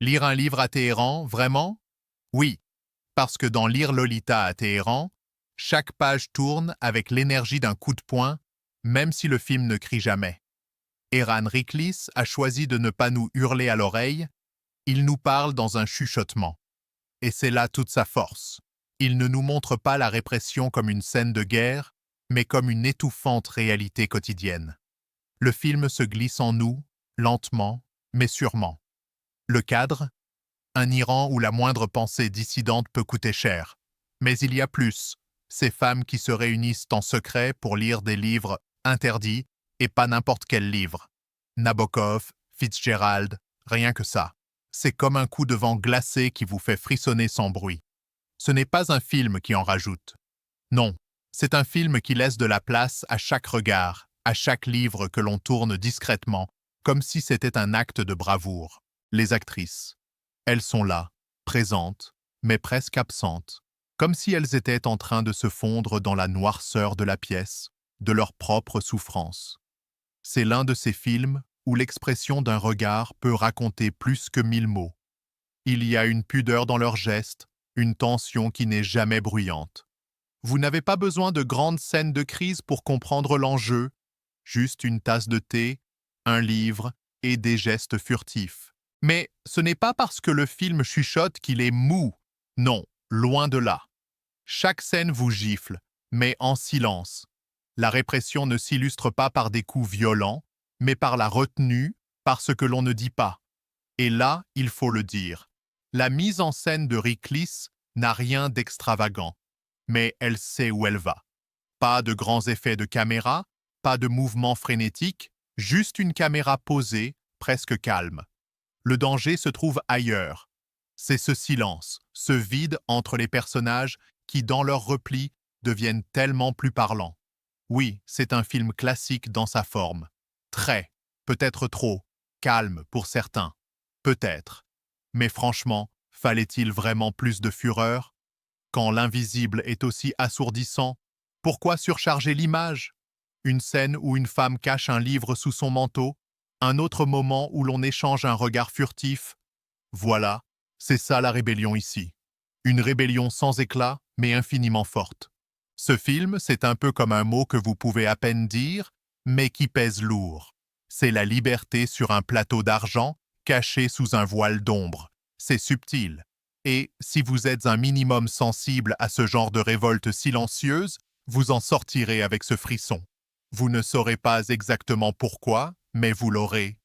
Lire un livre à Téhéran, vraiment? Oui, parce que dans Lire Lolita à Téhéran, chaque page tourne avec l'énergie d'un coup de poing, même si le film ne crie jamais. Eran Riklis a choisi de ne pas nous hurler à l'oreille, il nous parle dans un chuchotement. Et c'est là toute sa force. Il ne nous montre pas la répression comme une scène de guerre, mais comme une étouffante réalité quotidienne. Le film se glisse en nous, lentement, mais sûrement. Le cadre? Un Iran où la moindre pensée dissidente peut coûter cher. Mais il y a plus. Ces femmes qui se réunissent en secret pour lire des livres interdits, et pas n'importe quel livre. Nabokov, Fitzgerald, rien que ça. C'est comme un coup de vent glacé qui vous fait frissonner sans bruit. Ce n'est pas un film qui en rajoute. Non, c'est un film qui laisse de la place à chaque regard, à chaque livre que l'on tourne discrètement, comme si c'était un acte de bravoure. Les actrices. Elles sont là, présentes, mais presque absentes, comme si elles étaient en train de se fondre dans la noirceur de la pièce, de leur propre souffrance. C'est l'un de ces films où l'expression d'un regard peut raconter plus que 1000 mots. Il y a une pudeur dans leurs gestes, une tension qui n'est jamais bruyante. Vous n'avez pas besoin de grandes scènes de crise pour comprendre l'enjeu, juste une tasse de thé, un livre et des gestes furtifs. Mais ce n'est pas parce que le film chuchote qu'il est mou. Non, loin de là. Chaque scène vous gifle, mais en silence. La répression ne s'illustre pas par des coups violents, mais par la retenue, par ce que l'on ne dit pas. Et là, il faut le dire. La mise en scène de Riklis n'a rien d'extravagant, mais elle sait où elle va. Pas de grands effets de caméra, pas de mouvements frénétiques, juste une caméra posée, presque calme. Le danger se trouve ailleurs. C'est ce silence, ce vide entre les personnages qui, dans leur repli, deviennent tellement plus parlants. Oui, c'est un film classique dans sa forme. Très, peut-être trop, calme pour certains. Peut-être. Mais franchement, fallait-il vraiment plus de fureur? Quand l'invisible est aussi assourdissant, pourquoi surcharger l'image? Une scène où une femme cache un livre sous son manteau, un autre moment où l'on échange un regard furtif. Voilà, c'est ça la rébellion ici. Une rébellion sans éclat, mais infiniment forte. Ce film, c'est un peu comme un mot que vous pouvez à peine dire, mais qui pèse lourd. C'est la liberté sur un plateau d'argent, caché sous un voile d'ombre. C'est subtil. Et si vous êtes un minimum sensible à ce genre de révolte silencieuse, vous en sortirez avec ce frisson. Vous ne saurez pas exactement pourquoi, mais vous l'aurez.